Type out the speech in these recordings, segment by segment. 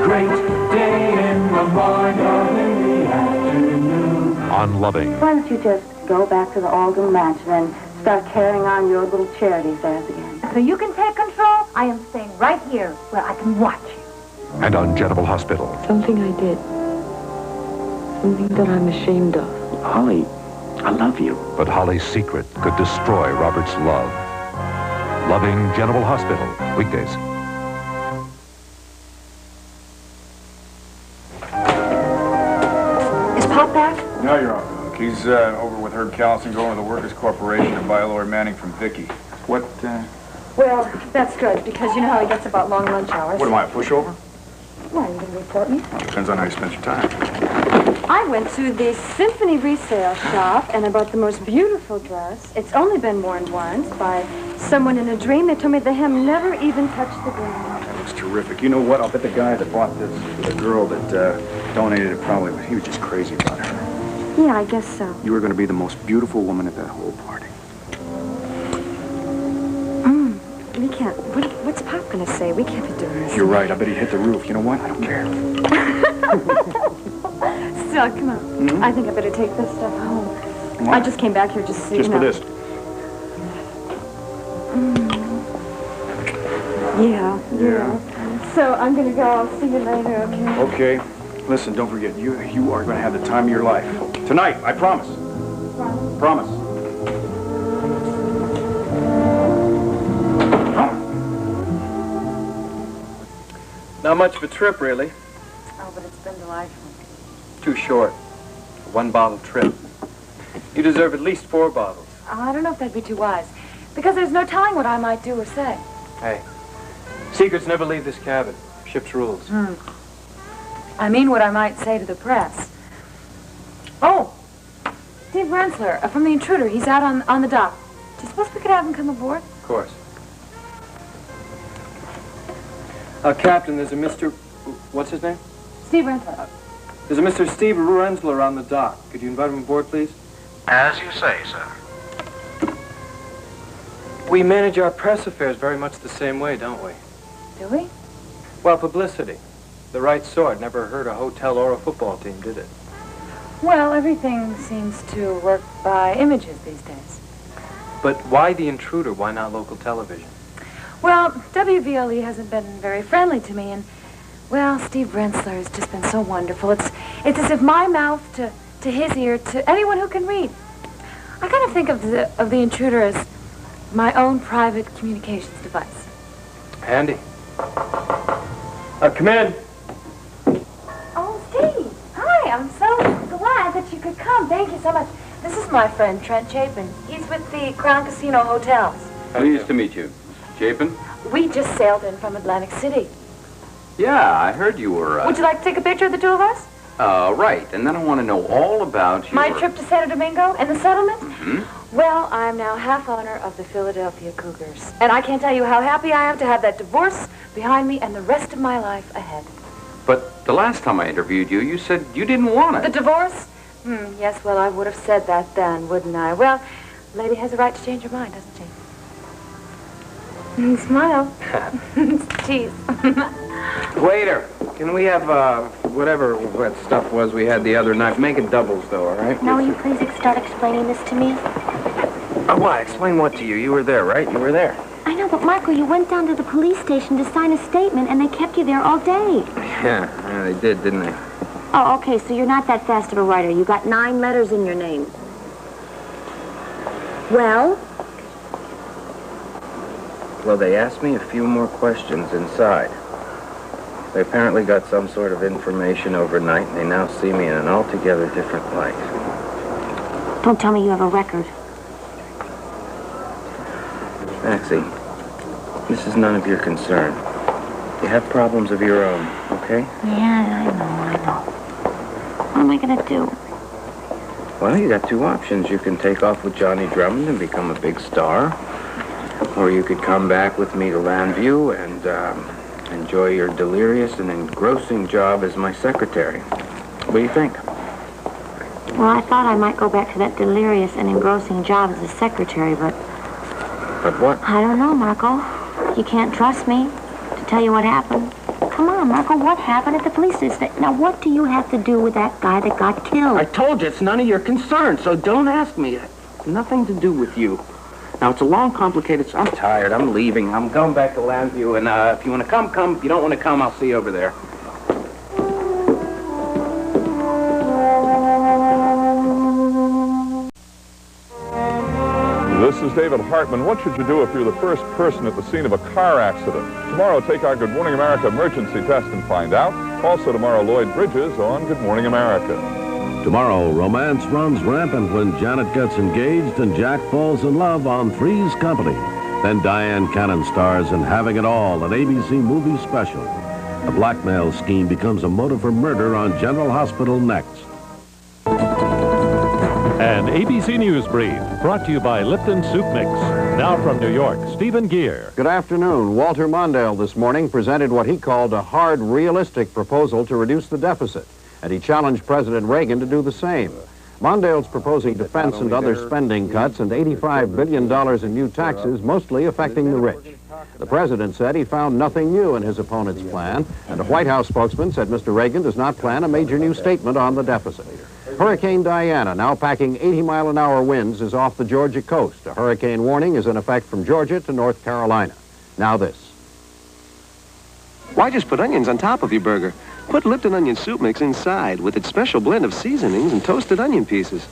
Great day in the morning, in the afternoon. On Loving. Why don't you just go back to the Alden Mansion and start carrying on your little charity affairs again? So you can take control? I am staying right here where I can watch you. And on General Hospital. Something I did. Something that I'm ashamed of. Holly, I love you. But Holly's secret could destroy Robert's love. Loving General Hospital. Weekdays. Is Pop back? No, you're off. He's over with Herb Callison going to the Workers' Corporation to buy Lori Manning from Vicky. What, Well, that's good, because you know how he gets about long lunch hours. What am I, a pushover? Why, you going to report me? Well, depends on how you spend your time. I went to the Symphony resale shop and I bought the most beautiful dress. It's only been worn once by someone in a dream. They told me the hem never even touched the ground. That looks terrific. You know what? I'll bet the guy that bought this, the girl that donated it probably, he was just crazy about her. Yeah, I guess so. You were going to be the most beautiful woman at that whole party. We can't. What's Pop going to say? We can't be doing this. You're right. I bet he hit the roof. You know what? I don't care. Still, come on. Mm-hmm. I think I better take this stuff home. What? I just came back here just so Just you for know. this. Yeah. So I'm going to go. I'll see you later, okay? Okay. Listen, don't forget, you are going to have the time of your life. Tonight, I promise. Promise. Not much of a trip, really. Oh, but it's been delightful. Too short. A one-bottle trip. You deserve at least 4 bottles. Oh, I don't know if that'd be too wise, because there's no telling what I might do or say. Hey, secrets never leave this cabin. Ship's rules. I mean what I might say to the press. Oh, Steve Rensler from The Intruder. He's out on the dock. Do you suppose we could have him come aboard? Of course. Captain, there's a Mr. What's his name? Steve Rensler. There's a Mr. Steve Rensler on the dock. Could you invite him aboard, please? As you say, sir. We manage our press affairs very much the same way, don't we? Do we? Well, publicity. The right sort. Never hurt a hotel or a football team, did it? Well, everything seems to work by images these days. But why The Intruder? Why not local television? Well, WVLE hasn't been very friendly to me, and, well, Steve Rensler has just been so wonderful. It's as if my mouth to his ear to anyone who can read. I kind of think of the Intruder as my own private communications device. Handy. Come in. Oh, Steve. Hi, I'm so glad that you could come. Thank you so much. This is my friend, Trent Chapin. He's with the Crown Casino Hotels. Pleased to meet you. Chapin? We just sailed in from Atlantic City. Yeah, I heard you were, Would you like to take a picture of the two of us? Right. And then I want to know all about your... My trip to Santo Domingo and the settlement? Mm-hmm. Well, I'm now half owner of the Philadelphia Cougars. And I can't tell you how happy I am to have that divorce behind me and the rest of my life ahead. But the last time I interviewed you, you said you didn't want it. The divorce? Yes, well, I would have said that then, wouldn't I? Well, a lady has a right to change her mind, doesn't she? Smile. Cheese. Waiter, can we have, whatever that stuff was we had the other night? Make it doubles, though, all right? Now, will you please start explaining this to me? Why? Explain what to you? You were there, right? You were there. I know, but Marco, you went down to the police station to sign a statement, and they kept you there all day. Yeah, they did, didn't they? Oh, okay, so you're not that fast of a writer. You got 9 letters in your name. Well? Well, they asked me a few more questions inside. They apparently got some sort of information overnight, and they now see me in an altogether different light. Don't tell me you have a record. Maxie, this is none of your concern. You have problems of your own, okay? Yeah, I know. What am I gonna do? Well, you got 2 options. You can take off with Johnny Drummond and become a big star. Or you could come back with me to Landview and enjoy your delirious and engrossing job as my secretary. What do you think? Well, I thought I might go back to that delirious and engrossing job as a secretary, but... But what? I don't know, Marco. You can't trust me to tell you what happened. Come on, Marco, what happened at the police station? Now, what do you have to do with that guy that got killed? I told you, it's none of your concern, so don't ask me. It's nothing to do with you. Now, it's a long, complicated... I'm tired. I'm leaving. I'm going back to Landview, and if you want to come, come. If you don't want to come, I'll see you over there. This is David Hartman. What should you do if you're the first person at the scene of a car accident? Tomorrow, take our Good Morning America emergency test and find out. Also tomorrow, Lloyd Bridges on Good Morning America. Tomorrow, romance runs rampant when Janet gets engaged and Jack falls in love on Three's Company. Then Diane Cannon stars in Having It All, an ABC movie special. A blackmail scheme becomes a motive for murder on General Hospital next. An ABC News Brief, brought to you by Lipton Soup Mix. Now from New York, Stephen Gear. Good afternoon. Walter Mondale this morning presented what he called a hard, realistic proposal to reduce the deficit, and he challenged President Reagan to do the same. Mondale's proposing defense and other spending cuts and $85 billion in new taxes, mostly affecting the rich. The president said he found nothing new in his opponent's plan, and a White House spokesman said Mr. Reagan does not plan a major new statement on the deficit. Hurricane Diana, now packing 80-mile-an-hour winds, is off the Georgia coast. A hurricane warning is in effect from Georgia to North Carolina. Now this. Why just put onions on top of your burger? Put Lipton Onion Soup Mix inside with its special blend of seasonings and toasted onion pieces.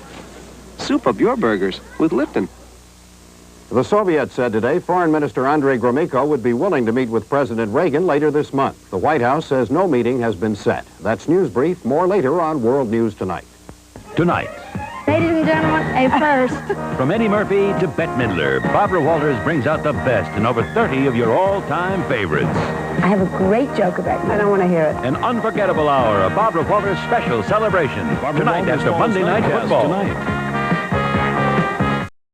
Soup up your burgers with Lipton. The Soviets said today Foreign Minister Andrei Gromyko would be willing to meet with President Reagan later this month. The White House says no meeting has been set. That's News Brief. More later on World News Tonight. Tonight. Ladies and gentlemen, a first. From Eddie Murphy to Bette Midler, Barbara Walters brings out the best in over 30 of your all-time favorites. I have a great joke about you. I don't want to hear it. An unforgettable hour of Barbara Walters' special celebration. Tonight after Monday Night Football. Tonight.